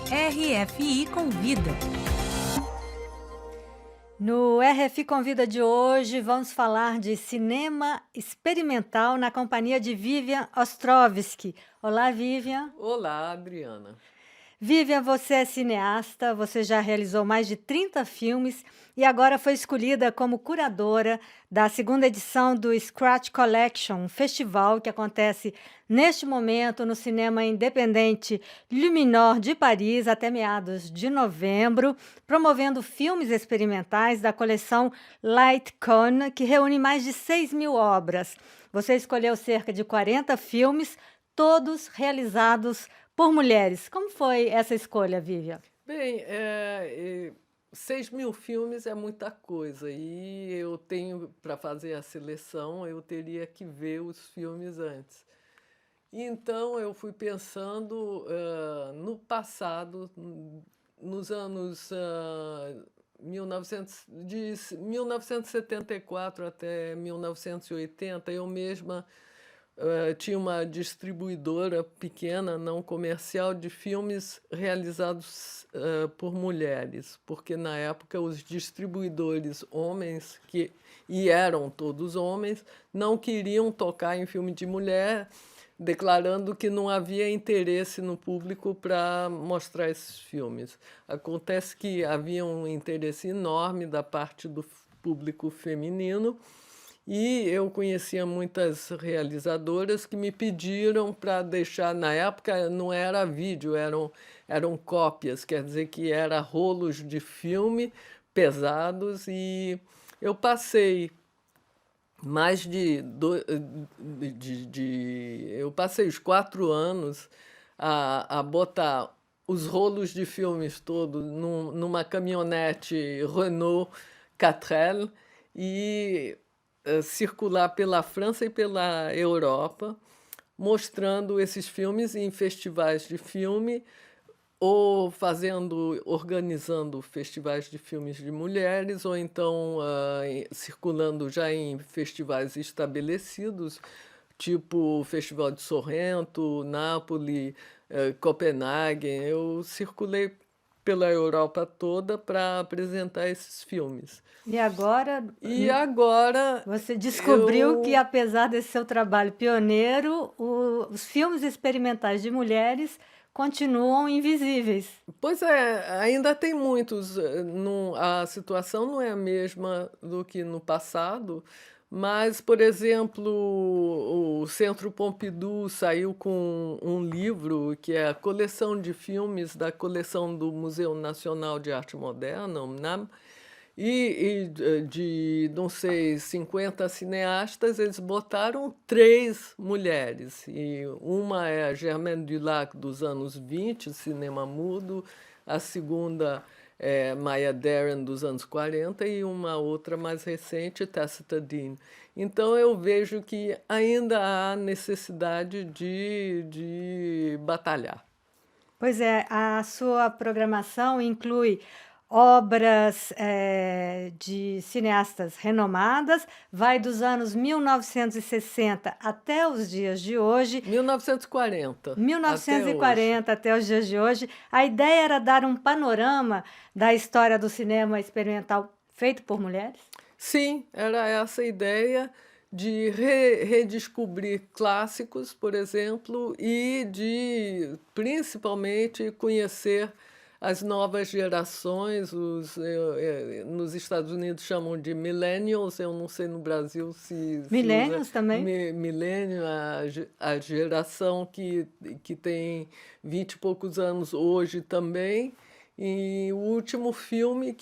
RFI Convida. No RFI Convida de hoje, vamos falar de cinema experimental na companhia de Vivian Ostrovsky. Olá, Vivian. Olá, Adriana. Vivian, você é cineasta, você já realizou mais de 30 filmes e agora foi escolhida como curadora da segunda edição do Scratch Collection, um festival que acontece neste momento no cinema independente Luminor de Paris até meados de novembro, promovendo filmes experimentais da coleção Lightcone, que reúne mais de 6.000 obras. Você escolheu cerca de 40 filmes, todos realizados por mulheres. Como foi essa escolha, Vivian? Bem, 6.000 filmes é muita coisa e eu tenho, para fazer a seleção, eu teria que ver os filmes antes. Então, eu fui pensando no passado, nos anos 1974 até 1980, eu mesma tinha uma distribuidora pequena, não comercial, de filmes realizados por mulheres, porque na época os distribuidores homens, e eram todos homens, não queriam tocar em filme de mulher, declarando que não havia interesse no público para mostrar esses filmes. Acontece que havia um interesse enorme da parte do público feminino, e eu conhecia muitas realizadoras que me pediram para deixar, na época não era vídeo, eram cópias, quer dizer que eram rolos de filme pesados, e eu passei mais eu passei os 4 anos a botar os rolos de filmes todos numa caminhonete Renault 4L e circular pela França e pela Europa, mostrando esses filmes em festivais de filme ou organizando festivais de filmes de mulheres, ou então circulando já em festivais estabelecidos, tipo o Festival de Sorrento, Nápoles, Copenhague. Eu circulei pela Europa toda para apresentar esses filmes. E agora, E agora você descobriu que, eu... apesar desse seu trabalho pioneiro, os filmes experimentais de mulheres continuam invisíveis. Pois é, ainda tem muitos. A situação não é a mesma do que no passado, mas, por exemplo, o Centro Pompidou saiu com um livro que é a coleção de filmes da coleção do Museu Nacional de Arte Moderna, o MNAM, de, não sei, 50 cineastas, eles botaram 3 mulheres. E uma é a Germaine Dulac, dos anos 20, cinema mudo, a segunda é Maya Deren, dos anos 40, e uma outra mais recente, Tacita Dean. Então, eu vejo que ainda há necessidade de batalhar. Pois é, a sua programação inclui obras de cineastas renomadas, vai dos anos 1960 até os dias de hoje. 1940, até hoje. 1940 até os dias de hoje. A ideia era dar um panorama da história do cinema experimental feito por mulheres? Sim, era essa a ideia de redescobrir clássicos, por exemplo, e de, principalmente, conhecer as novas gerações. Nos Estados Unidos chamam de millennials, eu não sei no Brasil se usa Millennials também? millennial, a geração que tem 20 e poucos anos hoje também. E o último filme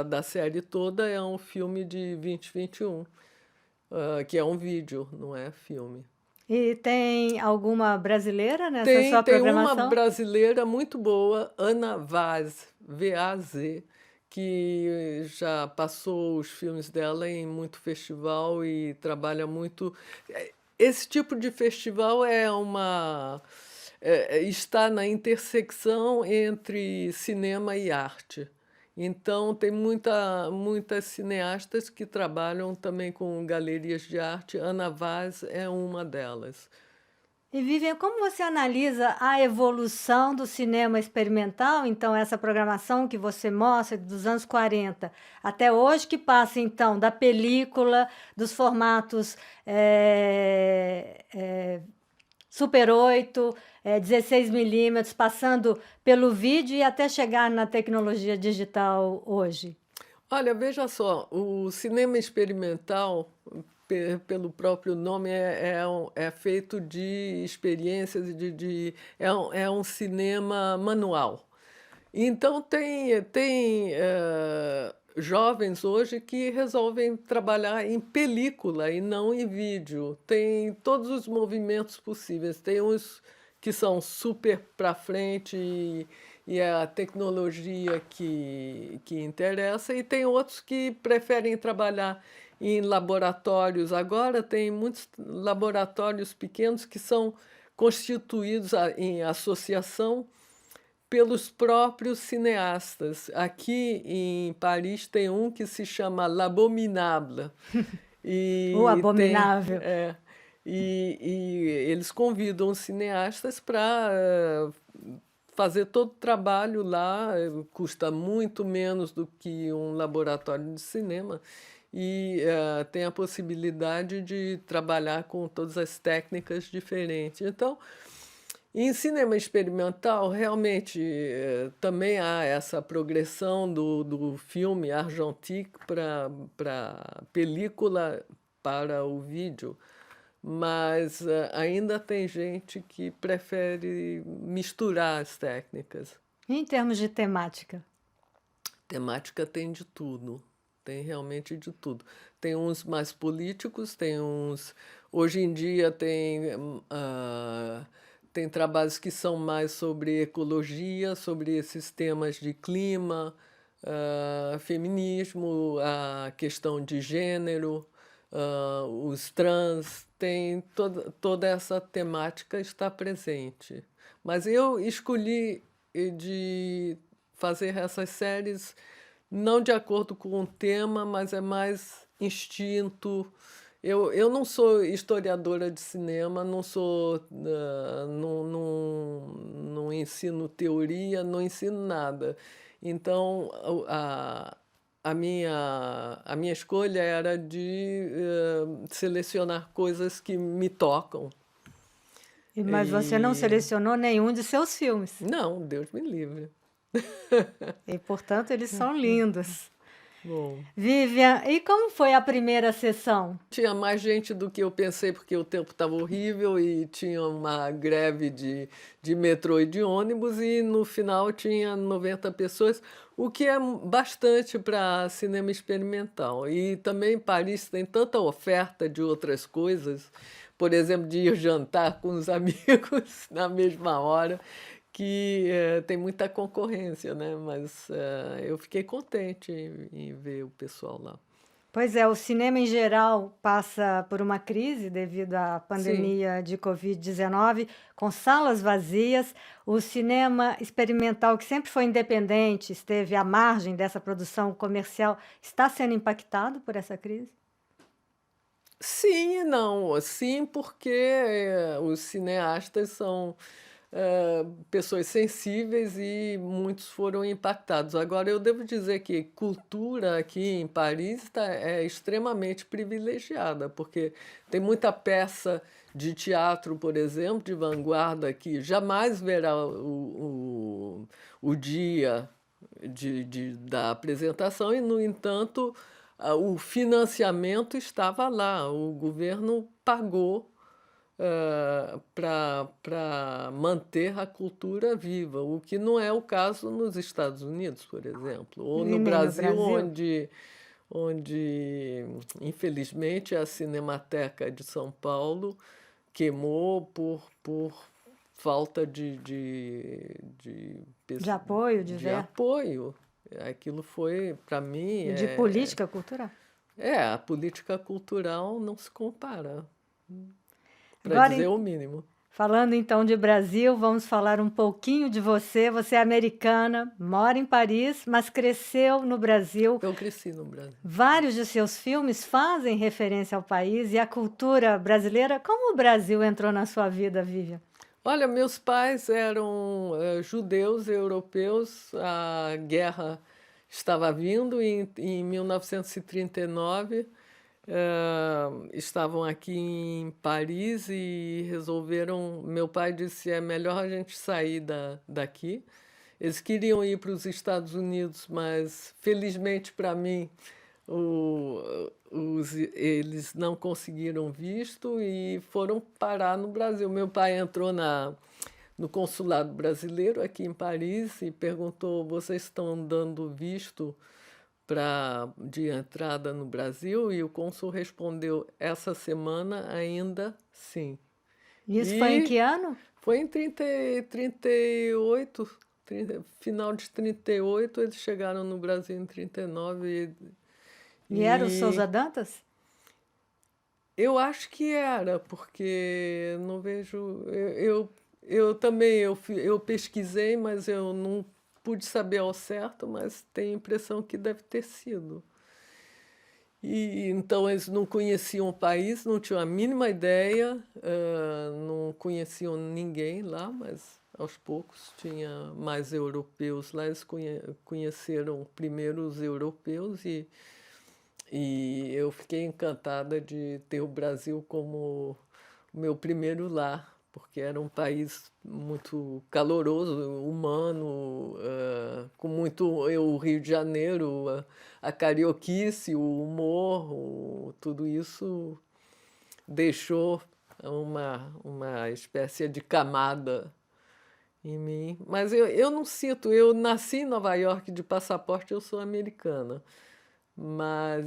da série toda é um filme de 2021, que é um vídeo, não é filme. E tem alguma brasileira nessa Tem, sua tem uma programação? brasileira muito boa, Ana Vaz, V-A-Z, que já passou os filmes dela em muito festival e trabalha muito. Esse tipo de festival está na intersecção entre cinema e arte. Então, tem muitas cineastas que trabalham também com galerias de arte. Ana Vaz é uma delas. E Vivian, como você analisa a evolução do cinema experimental, então essa programação que você mostra dos anos 40 até hoje, que passa então da película, dos formatos Super 8, 16 milímetros, passando pelo vídeo e até chegar na tecnologia digital hoje? Olha, veja só, o cinema experimental, pelo próprio nome, é feito de experiências, é um cinema manual. Então, tem jovens hoje que resolvem trabalhar em película e não em vídeo. Tem todos os movimentos possíveis. Tem uns que são super para frente e é a tecnologia que interessa, e tem outros que preferem trabalhar em laboratórios. Agora, tem muitos laboratórios pequenos que são constituídos em associação pelos próprios cineastas. Aqui em Paris tem um que se chama L'Abominable. O E tem, abominável. e eles convidam os cineastas para fazer todo o trabalho lá, custa muito menos do que um laboratório de cinema, e tem a possibilidade de trabalhar com todas as técnicas diferentes. Então, em cinema experimental, realmente, também há essa progressão do filme argentique para película, para o vídeo, mas ainda tem gente que prefere misturar as técnicas. Em termos de temática. Temática tem de tudo, tem realmente de tudo. Tem uns mais políticos, tem uns. Hoje em dia tem trabalhos que são mais sobre ecologia, sobre esses temas de clima, feminismo, a questão de gênero, os trans, tem toda essa temática está presente. Mas eu escolhi de fazer essas séries não de acordo com o tema, mas é mais instinto. Eu não sou historiadora de cinema, não ensino teoria, não ensino nada. Então, a minha escolha era de selecionar coisas que me tocam. Mas você não E selecionou nenhum de seus filmes. não, Deus me livre. E, portanto, eles são lindos. Bom, Vivian, e como foi a primeira sessão? tinha mais gente do que eu pensei, porque o tempo estava horrível e tinha uma greve de metrô e de ônibus, e no final tinha 90 pessoas, o que é bastante para cinema experimental. E também Paris tem tanta oferta de outras coisas, por exemplo, de ir jantar com os amigos na mesma hora, que tem muita concorrência, né? Mas eu fiquei contente em ver o pessoal lá. Pois é, o cinema em geral passa por uma crise devido à Sim. pandemia de Covid-19, com salas vazias. O cinema experimental, que sempre foi independente, esteve à margem dessa produção comercial, está sendo impactado por essa crise? Sim e não. Sim, porque os cineastas são pessoas sensíveis e muitos foram impactados. Agora, eu devo dizer que cultura aqui em Paris é extremamente privilegiada, porque tem muita peça de teatro, por exemplo, de vanguarda, que jamais verá o dia da apresentação, e, no entanto, o financiamento estava lá, o governo pagou para manter a cultura viva, o que não é o caso nos Estados Unidos, por exemplo, ou E no nem no Brasil, Brasil? onde infelizmente, a Cinemateca de São Paulo queimou por falta De apoio, de de ver, apoio. Aquilo foi, para mim, e de política cultural. a política cultural não se compara, para Agora, dizer o mínimo. Falando então de Brasil, vamos falar um pouquinho de você. Você é americana, mora em Paris, mas cresceu no Brasil. Eu cresci no Brasil. Vários de seus filmes fazem referência ao país e à cultura brasileira. Como o Brasil entrou na sua vida, Vivian? Olha, meus pais eram judeus europeus, a guerra estava vindo e em 1939 estavam aqui em Paris e resolveram. Meu pai disse: é melhor a gente sair daqui. Eles queriam ir para os Estados Unidos, mas felizmente para mim eles não conseguiram visto e foram parar no Brasil. Meu pai entrou no consulado brasileiro aqui em Paris e perguntou: vocês estão dando visto de entrada no Brasil? E o cônsul respondeu: essa semana ainda sim. Isso foi em E que ano? foi em 38, final de 38, eles chegaram no Brasil em 39. E era o E Souza Dantas? eu acho que era, porque não vejo. Eu também eu pesquisei, mas eu não pude saber ao certo, mas tenho a impressão que deve ter sido. E então eles não conheciam o país, não tinham a mínima ideia, não conheciam ninguém lá, mas aos poucos tinha mais europeus lá. Eles conheceram primeiro os europeus e eu fiquei encantada de ter o Brasil como o meu primeiro lar, porque era um país muito caloroso, humano, com muito. O Rio de Janeiro, a carioquice, o humor, tudo isso deixou uma espécie de camada em mim. Mas eu não sinto. Eu nasci em Nova York de passaporte, eu sou americana.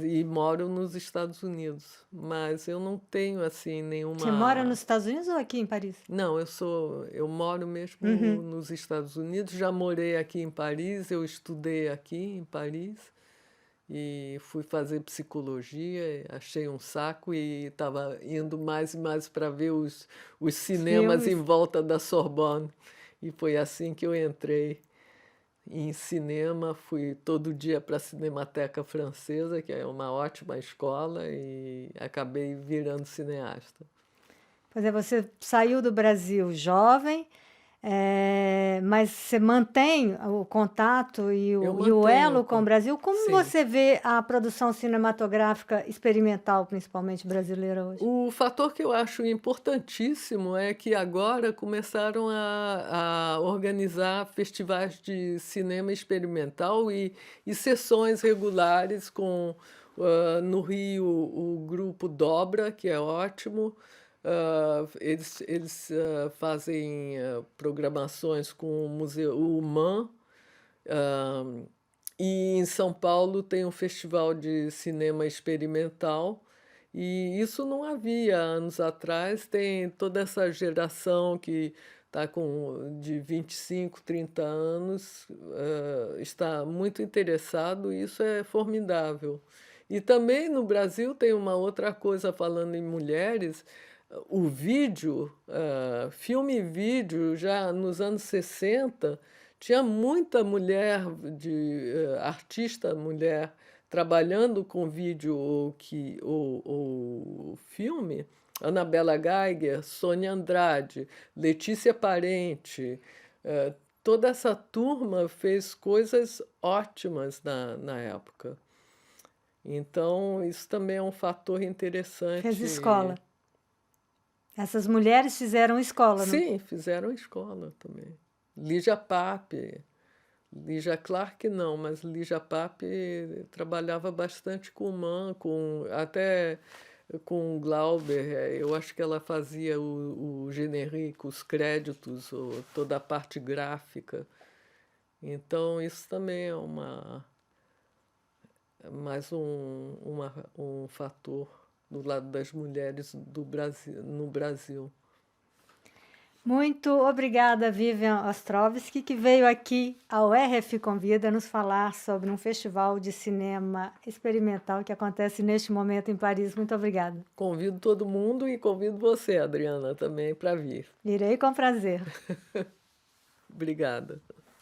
E moro nos Estados Unidos, mas eu não tenho assim Você mora nenhuma. nos Estados Unidos ou aqui em Paris? Não, eu moro mesmo Uhum. nos Estados Unidos, já morei aqui em Paris, eu estudei aqui em Paris e fui fazer psicologia, achei um saco e estava indo mais e mais para ver os cinemas em Filmes. volta da Sorbonne. E foi assim que eu entrei em cinema. Fui todo dia para a Cinemateca Francesa, que é uma ótima escola, e acabei virando cineasta. Pois é, você saiu do Brasil jovem, mas você mantém o contato e Eu o mantenho, elo com o Brasil. Como sim. você vê a produção cinematográfica experimental, principalmente brasileira hoje? O fator que eu acho importantíssimo é que agora começaram a organizar festivais de cinema experimental e sessões regulares com, no Rio, o grupo Dobra, que é ótimo. Eles fazem programações com o Museu o MAM. ah, e em São Paulo tem um festival de cinema experimental, e isso não havia anos atrás. Tem toda essa geração que está com de 25, 30 anos, está muito interessado, e isso é formidável. E também no Brasil tem uma outra coisa, falando em mulheres, o vídeo, filme e vídeo, já nos anos 60 tinha muita mulher, artista mulher, trabalhando com vídeo ou filme. Anabela Geiger, Sônia Andrade, Letícia Parente, toda essa turma fez coisas ótimas na época. Então, isso também é um fator Fez interessante. escola. Essas mulheres fizeram escola, não? Sim, fizeram escola também. Lígia Pape, Lígia Clark não, mas Lígia Pape trabalhava bastante com Mann, até com Glauber. Eu acho que ela fazia o genérico, os créditos, toda a parte gráfica. Então, isso também é mais um fator do lado das mulheres no Brasil. Muito obrigada, Vivian Ostrovsky, que veio aqui ao RF Convida nos falar sobre um festival de cinema experimental que acontece neste momento em Paris. Muito obrigada. Convido todo mundo e convido você, Adriana, também para vir. Irei com prazer. Obrigada.